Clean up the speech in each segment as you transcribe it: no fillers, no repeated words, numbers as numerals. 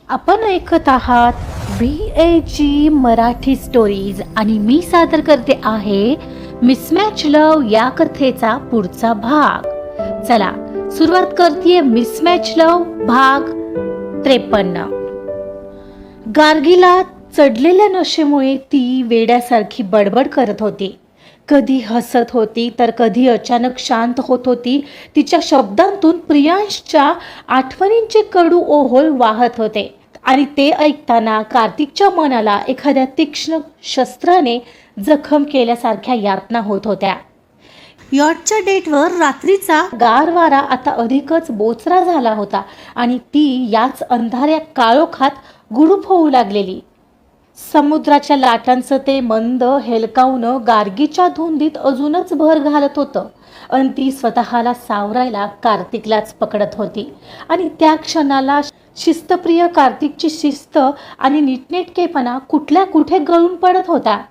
आपण ऐकत आहात VAG मराठी स्टोरीज आणि मी सादर करते आहे मिसमॅच लव या कथेचा पुढचा भाग. चला सुरुवात करते मिसमॅच लव भाग 53. गार्गीला चढलेल्या नशेमुळे ती वेड्यासारखी बडबड करत होती. कधी हसत होती तर कधी अचानक शांत होत होती. तिच्या शब्दांतून प्रियांशच्या आठवणींचे कडू ओहोळ वाहत होते आणि ते ऐकताना कार्तिकच्या मनाला एखाद्या तीक्ष्ण शस्त्राने जखम केल्यासारख्या यातना होत होत्या. यॉटच्या डेटवर रात्रीचा गार वारा आता अधिकच बोचरा झाला होता आणि ती याच अंधाऱ्या काळोखात गुडूप होऊ लागलेली. समुद्राच्या लाटांचं ते मंद हेलकावणं गार्गीच्या धुंदीत अजूनच भर घालत होतं आणि ती स्वतःला सावरायला कार्तिकलाच पकडत होती. आणि त्या क्षणाला शिस्तप्रिय कार्तिकची शिस्त आणि नीटनेटकेपणा कुठल्या कुठे गळून पडत होता.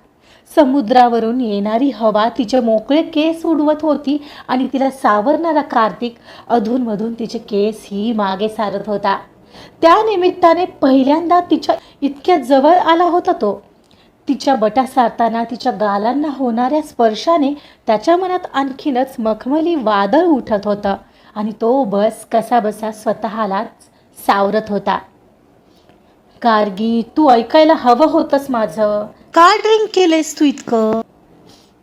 समुद्रावरून येणारी हवा तिचे मोकळे केस उडवत होती आणि तिला सावरणारा कार्तिक अधूनमधून तिचे केस ही मागे सारत होता. त्या निमित्ताने पहिल्यांदा तिच्या इतक्या जवळ आला होता तो. तिच्या बटा सारताना तिच्या गालांना होणाऱ्या स्पर्शाने त्याच्या मनात आणखीनच मखमली वादळ उठत होतं आणि तो बस कसा बसा स्वतःलाच सावरत होता. गार्गी, तू ऐकायला हवं होतंस माझं. का ड्रिंक केलंयस तू इतकं?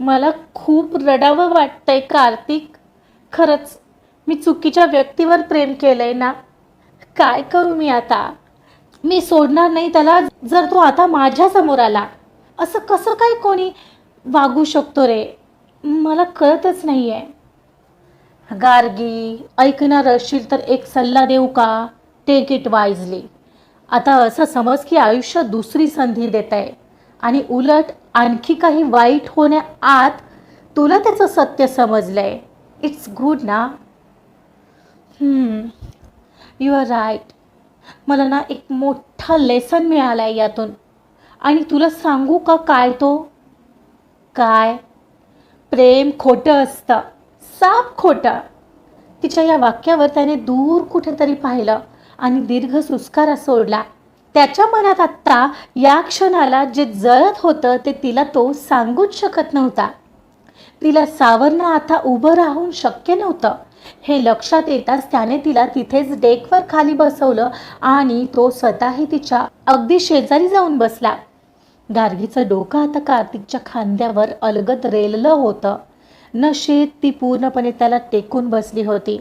मला खूप रडावं वाटतंय कार्तिक. खरंच मी चुकीच्या व्यक्तीवर प्रेम केलंय ना. काय करू मी आता? मी सोडणार नाही त्याला जर तो आता माझ्या समोर आला. असं कसं काय कोणी वागू शकतो रे? मला कळतच नाही आहे. गार्गी, ऐकणार असशील तर एक सल्ला देऊ का? Take it wisely. आता असं समज की आयुष्य दुसरी संधी देत आहे आणि उलट आणखी काही वाईट होण्याआत तुला त्याचं सत्य समजलंय. इट्स गुड ना? You are right. मला ना एक मोठा लेसन मिळाला आहे यातून. आणि तुला सांगू का काय तो? काय? प्रेम खोटं असतं, साप खोटं. तिच्या या वाक्यावर त्याने दूर कुठेतरी पाहिलं आणि दीर्घ सुस्कारा सोडला. त्याच्या मनात आत्ता या क्षणाला जे जळत होतं ते तिला तो सांगूच शकत नव्हता. तिला सावरणं आता उभं राहून शक्य नव्हतं. हे लक्षात येताच त्याने तिला तिथेच डेकवर खाली बसवलं आणि तो स्वतःही तिच्या अगदी शेजारी जाऊन बसला. गार्गीचं डोकं आता कार्तिकच्या खांद्यावर अलगद रेललं होतं. नशेत ती पूर्णपणे त्याला टेकून बसली होती.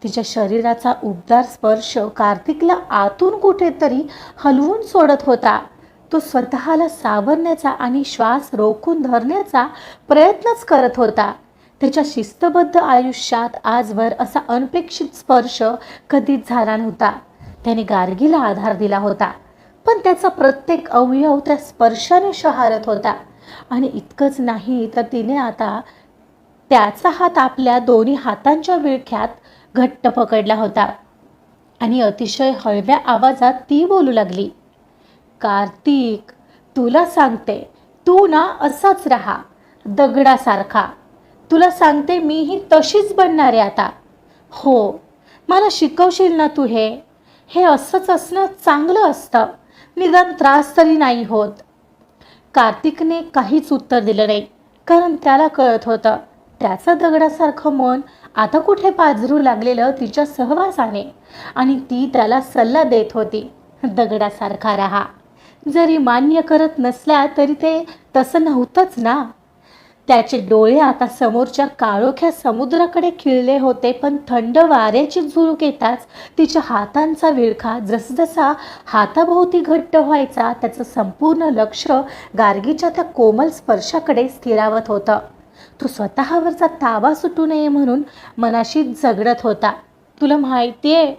तिच्या शरीराचा उबदार स्पर्श कार्तिकला आतून कुठेतरी हलवून सोडत होता. तो स्वतःला सावरण्याचा आणि श्वास रोखून धरण्याचा प्रयत्नच करत होता. त्याच्या शिस्तबद्ध आयुष्यात आजवर असा अनपेक्षित स्पर्श कधीच झाला नव्हता. त्याने गार्गीला आधार दिला होता, पण त्याचा प्रत्येक अवयव त्या स्पर्शाने शहारत होता. आणि इतकंच नाही तर तिने आता त्याचा हात आपल्या दोन्ही हातांच्या विळख्यात घट्ट पकडला होता आणि अतिशय हळव्या आवाजात ती बोलू लागली. कार्तिक, तुला सांगते, तू ना असाच राहा, दगडासारखा. तुला सांगते, मीही तशीच बनणार आहे आता. हो, मला शिकवशील ना तू? हे असंच असणं चांगलं असतं. निदान त्रास तरी नाही होत. कार्तिकने काहीच उत्तर दिलं नाही, कारण त्याला कळत होतं त्याचं दगडासारखं मन आता कुठे पाझरू लागलेलं तिच्या सहवासाने. आणि ती त्याला सल्ला देत होती, दगडासारखा राहा. जरी मान्य करत नसल्या तरी ते तसं नव्हतंच ना. त्याचे डोळे आता समोरच्या काळोख्या समुद्राकडे खिळले होते, पण थंड वाऱ्याची झुळूक येताच तिच्या हातांचा विळखा जसजसा हाताभोवती घट्ट व्हायचा त्याचं संपूर्ण लक्ष गार्गीच्या त्या कोमल स्पर्शाकडे स्थिरावत होतं. तो स्वतःवरचा ताबा सुटू नये म्हणून मनाशी झगडत होता. तुला माहिती आहे,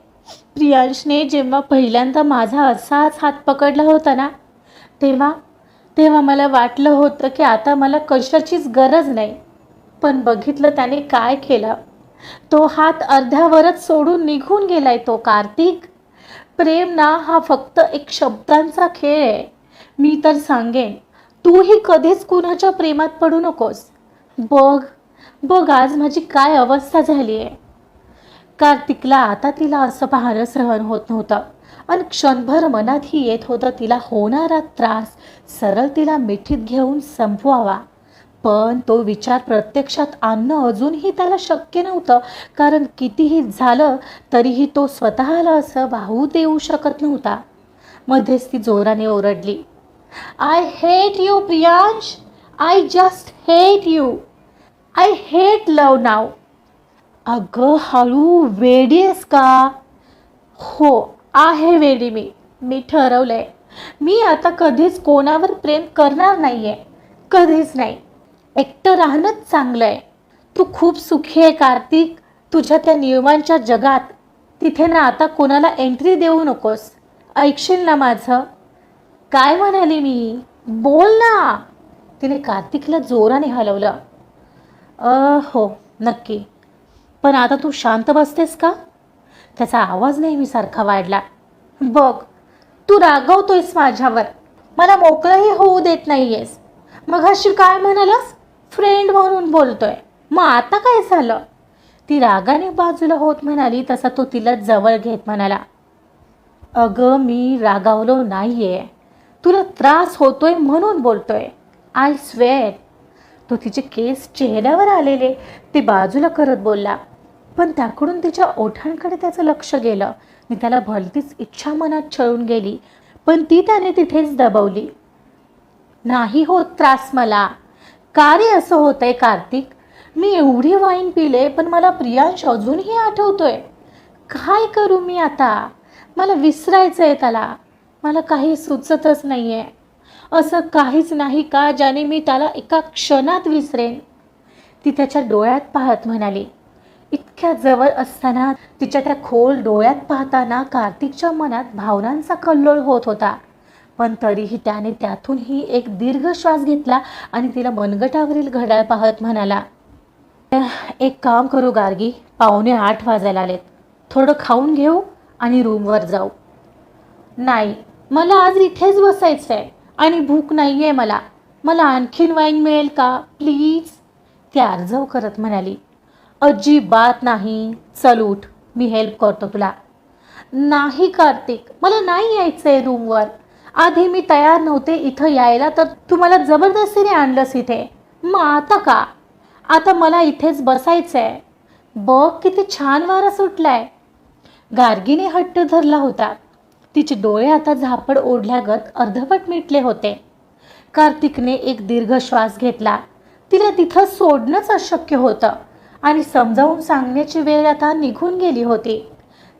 प्रियांशने जेव्हा पहिल्यांदा माझा असाच हात पकडला होता ना, तेव्हा मला वाटलं होतं की आता मला कशाचीच गरज नाही. पण बघितलं त्याने काय केलं. तो हात अर्ध्यावरच सोडून निघून गेलाय तो. कार्तिक, प्रेम ना हा फक्त एक शब्दांचा खेळ आहे. मी तर सांगेन, तूही कधीच कुणाच्या प्रेमात पडू नकोस. बघ आज माझी काय अवस्था झाली आहे. कार्तिकला आता तिला असं पाहणं सहन होत नव्हतं आणि क्षणभर मनातही येत होतं तिला होणारा त्रास सरळ तिला मिठीत घेऊन संपवावा. पण तो विचार प्रत्यक्षात आणणं अजूनही त्याला शक्य नव्हतं, कारण कितीही झालं तरीही तो स्वतःला असं वाहू देऊ शकत नव्हता. मध्येच ती जोराने ओरडली, I hate you Priyansh, I just hate you, I hate love नाव. अगं हळू, वेडी आहेस का? हो आहे वेडी मी ठरवलंय. मी आता कधीच कोणावर प्रेम करणार नाहीये, कधीच नाही. एकटं राहणंच चांगलं आहे. तू खूप सुखी आहे कार्तिक, तुझ्या त्या नियमांच्या जगात. तिथे ना आता कोणाला एंट्री देऊ नकोस, ऐकशील ना माझं? काय म्हणाली मी? बोल ना. तिने कार्तिकला जोराने हलवलं. हो नक्की, पण आता तू शांत बसतेस का? त्याचा आवाज नेहमीसारखा वाढला. बघ, तू रागवतोयस माझ्यावर, मला मोकळंही होऊ देत नाहीयेस. मगाशी काय म्हणालास? फ्रेंड म्हणून बोलतोय, मग आता काय झालं? ती रागाने बाजूला होत म्हणाली तसा तो तिला जवळ घेत म्हणाला, अगं मी रागावलो नाहीये, तुला त्रास होतोय म्हणून बोलतोय, आय स्वेअर. तो तिचे केस चेहऱ्यावर आलेले ते बाजूला करत बोलला, पण त्याकडून तिच्या ओठांकडे त्याचं लक्ष गेलं आणि त्याला भलतीच इच्छा मनात छळून गेली, पण ती त्याने तिथेच दबवली. नाही होत त्रास मला. का रे असं होतंय कार्तिक? मी एवढी वाईन पिले पण मला प्रियांश अजूनही आठवतोय. काय करू मी आता? मला विसरायचं आहे त्याला. मला काही सुचतच नाही आहे. असं काहीच नाही का ज्याने मी त्याला एका क्षणात विसरेन? ती त्याच्या डोळ्यात पाहत म्हणाली. इतक्या जवळ असताना तिच्या त्या खोल डोळ्यात पाहताना कार्तिकच्या मनात भावनांचा कल्लोळ होत होता. पण तरीही त्याने त्यातूनही एक दीर्घ श्वास घेतला आणि तिला मनगटावरील घड्याळ पाहत म्हणाला, एक काम करू गार्गी, 7:45 वाजायला आलेत. थोडं खाऊन घेऊ आणि रूमवर जाऊ. नाही, मला आज इथेच बसायचं आहे आणि भूक नाही आहे मला. मला आणखीन वाईन मिळेल का प्लीज? ती आर्जव करत म्हणाली. अजिबात नाही, चल उठ, मी हेल्प करतो तुला. नाही कार्तिक, मला नाही यायचं आहे रूमवर. आधी मी तयार नव्हते इथं यायला तर तू मला जबरदस्तीने आणलंस इथे. मग आता का? आता मला इथेच बसायचं आहे. बघ किती छान वारा सुटलाय. गार्गीने हट्ट धरला होता. तिचे डोळे आता झापड ओढल्यागत अर्धवट मिटले होते. कार्तिकने एक दीर्घ श्वास घेतला. तिला तिथं सोडणंच अशक्य होतं आणि समजावून सांगण्याची वेळ आता निघून गेली होती.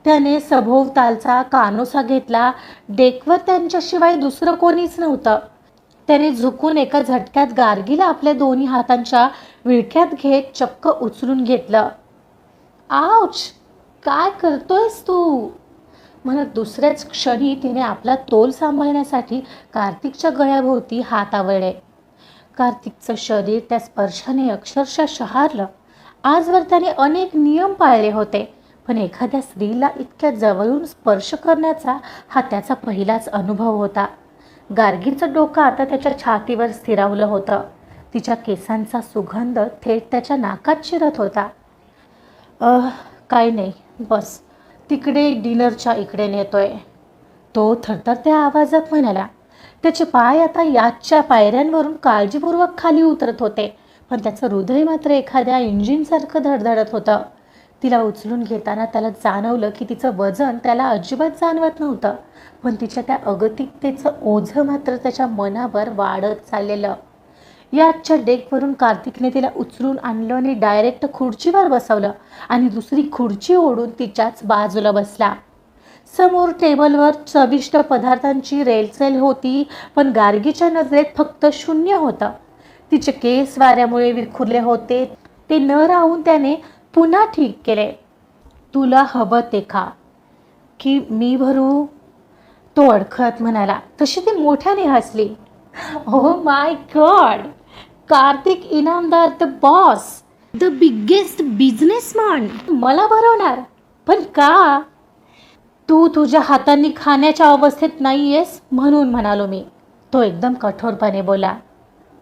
त्याने सभोवतालचा कानोसा घेतला. डेकवर त्यांच्याशिवाय दुसरं कोणीच नव्हतं. त्याने झुकून एका झटक्यात गार्गीला आपल्या दोन्ही हातांच्या विळख्यात घेत चक्क उचलून घेतलं. आउच, काय करतोयस तू? म्हणत दुसऱ्याच क्षणी तिने आपला तोल सांभाळण्यासाठी कार्तिकच्या गळ्याभोवती हात आवळले. कार्तिकचं शरीर त्या स्पर्शाने अक्षरशः शहारलं. आजवर त्याने अनेक नियम पाळले होते, पण एखाद्या स्त्रीला इतक्या जवळून स्पर्श करण्याचा हा त्याचा पहिलाच अनुभव होता. गार्गीचं डोकं आता त्याच्या छातीवर स्थिरावलं होतं. तिच्या केसांचा सुगंध थेट त्याच्या नाकात शिरत होता. काय नाही, बस तिकडे डिनरच्या इकडे नेतोय, तो थरथरत्या आवाजात म्हणाला. त्याचे पाय आता याच्या पायऱ्यांवरून काळजीपूर्वक खाली उतरत होते, पण त्याचं हृदय मात्र एखाद्या इंजिनसारखं धडधडत होतं. तिला उचलून घेताना त्याला जाणवलं की तिचं वजन त्याला अजिबात जाणवत नव्हतं, पण तिच्या त्या अगतिकतेचं ओझं मात्र त्याच्या मनावर वाढत चाललेलं. याच्या डेकवरून कार्तिकने तिला उचलून आणलं आणि डायरेक्ट खुर्चीवर बसवलं आणि दुसरी खुर्ची ओढून तिच्याच बाजूला बसला. समोर टेबलवर चविष्ट पदार्थांची रेलचेल होती, पण गार्गीच्या नजरेत फक्त शून्य होतं. तिचे केस वाऱ्यामुळे विखुरले होते. ते न राहून त्याने पुन्हा ठीक केले. तुला हवं ते खा की मी भरू? तो अडखळत म्हणाला. तशी ती मोठ्याने हसली. Oh my God, Kartik Inamdar, the boss, the biggest businessman मला भरवणार? पण का? तू तुझ्या हातांनी खाण्याच्या अवस्थेत नाही आहेस म्हणून म्हणालो मी, तो एकदम कठोरपणे बोला.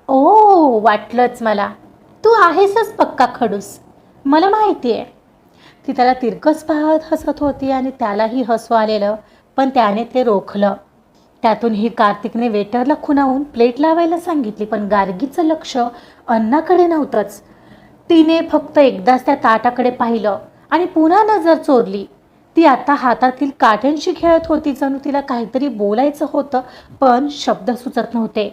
ओ, वाटलंच मला, तू आहेसच पक्का खडूस, मला माहिती आहे. ती त्याला तिरकस पाहत हसत होती आणि त्यालाही हसू आलेलं, पण त्याने ते रोखलं. त्यातूनही कार्तिकने वेटरला खुणावून प्लेट लावायला सांगितली, पण गार्गीचं लक्ष अन्नाकडे नव्हतंच. तिने फक्त एकदाच त्या ताटाकडे पाहिलं आणि पुन्हा नजर चोरली. ती आता हातातील काठ्यांशी खेळत होती, जणू तिला काहीतरी बोलायचं होतं, पण शब्द सुचत नव्हते.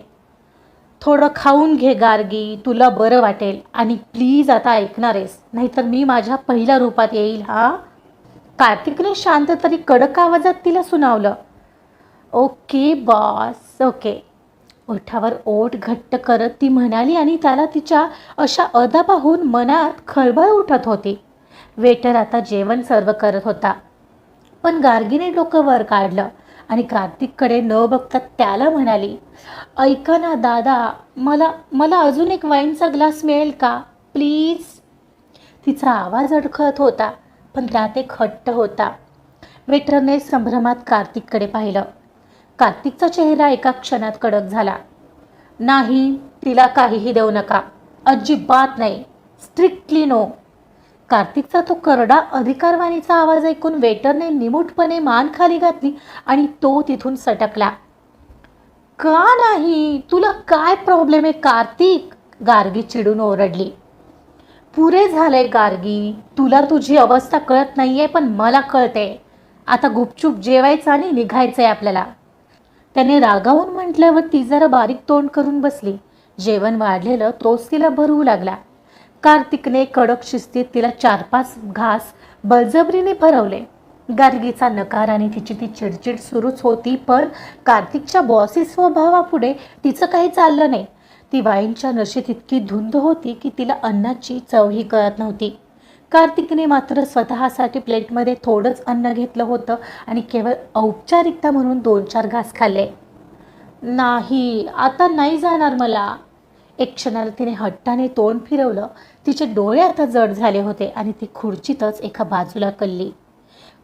थोडं खाऊन घे गार्गी, तुला बरं वाटेल, आणि प्लीज आता ऐकणार आहेस, नाहीतर मी माझ्या पहिल्या रूपात येईल हा. कार्तिकने शांत तरी कडक आवाजात तिला सुनावलं. Okay boss, okay. ओठावर ओठ घट्ट करत ती म्हणाली आणि त्याला तिच्या अशा अदा पाहून मनात खळबळ उठत होती. वेटर आता जेवण सर्व करत होता, पण गार्गीने डोकं वर काढलं आणि कार्तिककडे न बघता त्याला म्हणाली, ऐका ना दादा, मला मला अजून एक वाईनचा ग्लास मिळेल का प्लीज. तिचा आवाज अडखळत होता, पण त्यात एक हट्ट होता. वेटरने संभ्रमात कार्तिककडे पाहिलं. कार्तिकचा चेहरा एका क्षणात कडक झाला. नाही, तिला काहीही देऊ नका, अजिबात नाही, स्ट्रिक्टली नो. कार्तिकचा तो करडा अधिकारवाणीचा आवाज ऐकून वेटरने निमूटपणे मान खाली घातली आणि तो तिथून सटकला. का नाही, तुला काय प्रॉब्लेम आहे कार्तिक, गार्गी चिडून ओरडली. पुरे झालंय गार्गी, तुला तुझी अवस्था कळत नाहीये, पण मला कळते. आता गुपचूप जेवायचं आणि निघायचंय आपल्याला. त्याने रागावून म्हटल्यावर ती जरा बारीक तोंड करून बसली. जेवण वाढलेलं तोच तिला भरवू लागला. कार्तिकने कडक शिस्तीत तिला 4-5 घास बळजबरीने भरवले. गार्गीचा नकार आणि तिची ती चिडचिड सुरूच होती, पण कार्तिकच्या बॉसी स्वभावापुढे तिचं काही चाललं नाही. ती वाईनच्या नशेत इतकी धुंद होती की तिला अन्नाची चवही कळत नव्हती. कार्तिकने मात्र स्वतःसाठी प्लेटमध्ये थोडंच अन्न घेतलं होतं आणि केवळ औपचारिकता म्हणून 2-4 घास खाल्ले. नाही, आता नाही जाणार मला. एक क्षणाला तिने हट्टाने तोंड फिरवलं. तिचे डोळे आता जड झाले होते आणि ती खुर्चीतच एका बाजूला कलली.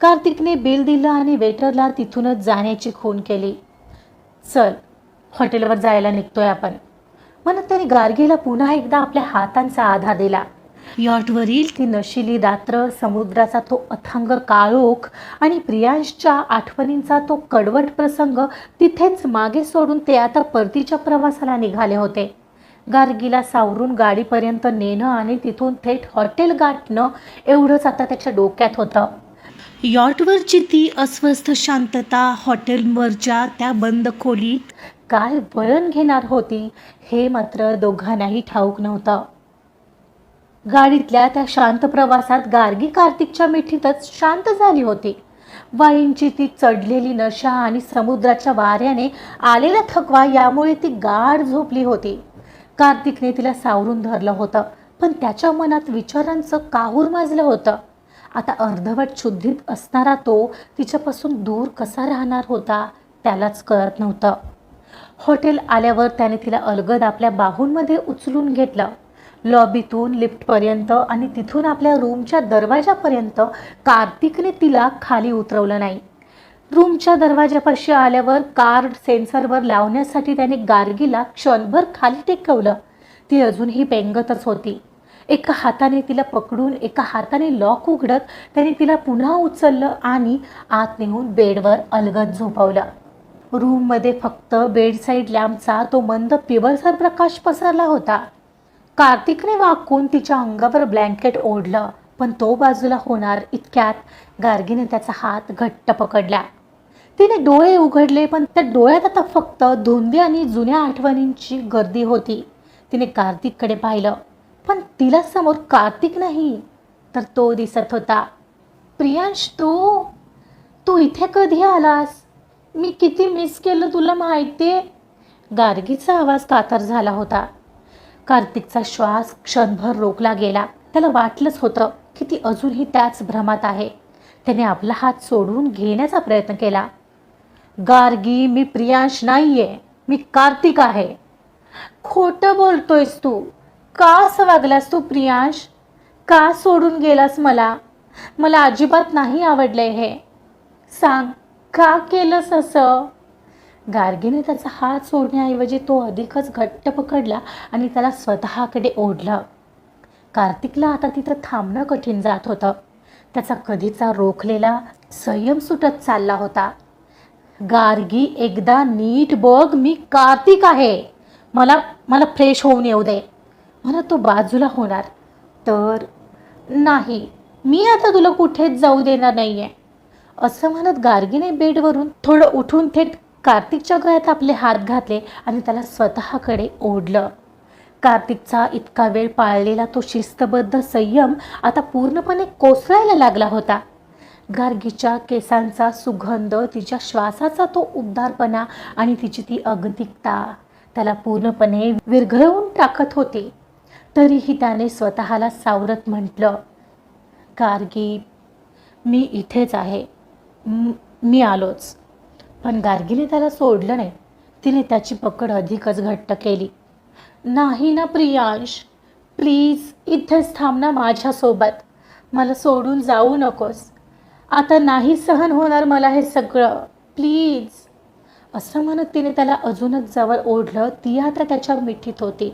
कार्तिकने बिल दिलं आणि वेटरला तिथूनच जाण्याची खूण केली. चल, हॉटेलवर जायला निघतोय आपण, म्हणत त्याने गार्गीला पुन्हा एकदा आपल्या हातांचा आधार दिला. यॉटवरील ती नशिली रात्र, समुद्राचा तो अथांग काळोख आणि प्रियांशच्या आठवणींचा तो कडवट प्रसंग तिथेच मागे सोडून ते आता परतीच्या प्रवासाला निघाले होते. गार्गीला सावरून गाडीपर्यंत नेणं आणि तिथून थेट हॉटेल गाठणं एवढंच आता त्याच्या डोक्यात होतं. यॉटवरची ती अस्वस्थ शांतता हॉटेलवरच्या त्या बंद खोलीत काय वळण घेणार होती हे मात्र दोघांनाही ठाऊक नव्हतं. गाडीतल्या त्या शांत प्रवासात गार्गी कार्तिकच्या मिठीतच शांत झाली होती. वाईनची ती चढलेली नशा आणि समुद्राच्या वाऱ्याने आलेला थकवा यामुळे ती गाढ झोपली होती. कार्तिकने तिला सावरून धरलं होतं, पण त्याच्या मनात विचारांचं काहूर माजलं होतं. आता अर्धवट शुद्धीत असणारा तो तिच्यापासून दूर कसा राहणार होता त्यालाच कळत नव्हतं. हॉटेल आल्यावर त्याने तिला अलगद आपल्या बाहूंमध्ये उचलून घेतलं. लॉबीतून लिफ्टपर्यंत आणि तिथून आपल्या रूमच्या दरवाजापर्यंत कार्तिकने तिला खाली उतरवलं नाही. रूमच्या दरवाजापाशी आल्यावर कार्ड सेन्सरवर लावण्यासाठी त्याने गार्गीला क्षणभर खाली टेकवलं. ती अजूनही पेंगतच होती. एका हाताने तिला पकडून एका हाताने लॉक उघडत त्याने तिला पुन्हा उचललं आणि आत नेऊन बेडवर अलगद झोपवलं. रूममध्ये फक्त बेडसाईड लॅम्पचा तो मंद पिवळसर प्रकाश पसरला होता. कार्तिकने वाकून तिच्या अंगावर ब्लँकेट ओढलं, पण तो बाजूला होणार इतक्यात गार्गीने त्याचा हात घट्ट पकडला. तिने डोळे उघडले, पण त्या डोळ्यात आता फक्त धुंदी आणि जुन्या आठवणींची गर्दी होती. तिने कार्तिककडे पाहिलं, पण तिला समोर कार्तिक नाही तर तो दिसत होता. प्रियांश, तू इथे कधी आलास? मी किती मिस केलं तुला माहितीये? गार्गीचा आवाज कातर झाला होता. कार्तिकचा श्वास क्षणभर रोखला गेला. त्याला वाटलंच होतं की ती अजूनही त्याच भ्रमात आहे. त्याने आपला हात सोडून घेण्याचा प्रयत्न केला. गार्गी, मी प्रियांश नाहीये, मी कार्तिक आहे. खोटं बोलतोयस तू. का असं वागलास तू प्रियांश? का सोडून गेलास मला? मला अजिबात नाही आवडले हे. सांग, का केलंस असं? गार्गीने त्याचा हात सोडण्याऐवजी तो अधिकच घट्ट पकडला आणि त्याला स्वतःकडे ओढलं. कार्तिकला आता तिथं थांबणं कठीण जात होतं. त्याचा कधीचा रोखलेला संयम सुटत चालला होता. गार्गी एकदा नीट बघ, मी कार्तिक आहे. मला मला फ्रेश होऊन येऊ दे. मला तो बाजूला होणार तर नाही, मी आता तुला कुठेच जाऊ देणार नाही आहे. असं म्हणत गार्गीने बेडवरून थोडं उठून थेट कार्तिकच्या गळ्यात आपले हात घातले आणि त्याला स्वतःकडे ओढलं. कार्तिकचा इतका वेळ पाळलेला तो शिस्तबद्ध संयम आता पूर्णपणे कोसळायला लागला होता. गार्गीच्या केसांचा सुगंध, तिच्या श्वासाचा तो उबदारपणा आणि तिची ती अगतिकता त्याला पूर्णपणे विरघळवून टाकत होती. तरीही त्याने स्वतःला सावरत म्हटलं, गार्गी, मी इथेच आहे, मी आलोच. पण गार्गीने त्याला सोडलं नाही. तिने त्याची पकड अधिकच घट्ट केली. नाही ना प्रियांश, प्लीज इथेच थांब ना माझ्यासोबत. मला सोडून जाऊ नकोस. आता नाही सहन होणार मला हे सगळं, प्लीज. असं म्हणत तिने त्याला अजूनच जवळ ओढलं. ती आता त्याच्या मिठीत होती.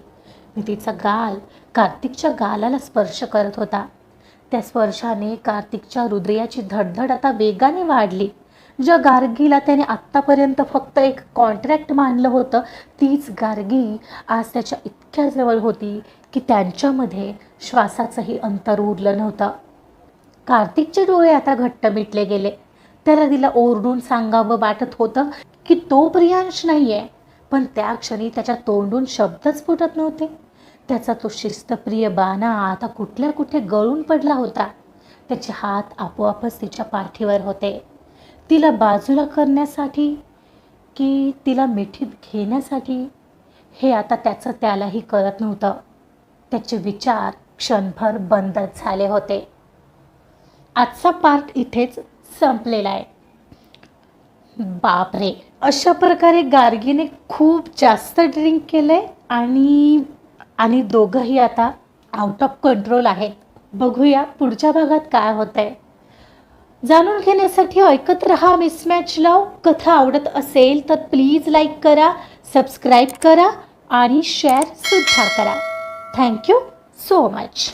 मी तिचा गाल कार्तिकच्या गालाला स्पर्श करत होता. त्या स्पर्शाने कार्तिकच्या हृदयाची धडधड आता वेगाने वाढली. ज्या गार्गीला त्याने आत्तापर्यंत फक्त एक कॉन्ट्रॅक्ट मानलं होतं, तीच गार्गी आज त्याच्या इतक्या जवळ होती की त्यांच्यामध्ये श्वासाचंही अंतर उरलं नव्हतं. कार्तिकचे डोळे आता घट्ट मिटले गेले. त्याला तिला ओरडून सांगावं वाटत होतं की तो प्रियांश नाही आहे, पण त्या क्षणी त्याच्या तोंडून शब्दच फुटत नव्हते. त्याचा तो शिस्तप्रिय बाणा आता कुठल्या कुठे गळून पडला होता. त्याचे हात आपोआपच तिच्या पाठीवर होते, तिला बाजूला करण्यासाठी की तिला मिठीत घेण्यासाठी, हे आता त्याचं त्यालाही कळत नव्हतं. त्याचे विचार क्षणभर बंदच झाले होते. आजचा पार्ट इथेच संपलेला आहे. बापरे, अशा प्रकारे गार्गीने खूप जास्त ड्रिंक केलंय आणि दोघंही आता आउट ऑफ कंट्रोल आहेत. बघूया पुढच्या भागात काय होतंय. जाणून घेण्यासाठी ऐकत रहा मिसमॅच लव्ह. कथा आवडत असेल तर प्लीज लाईक करा, सबस्क्राईब करा आणि शेअर सुद्धा करा. Thank you so much.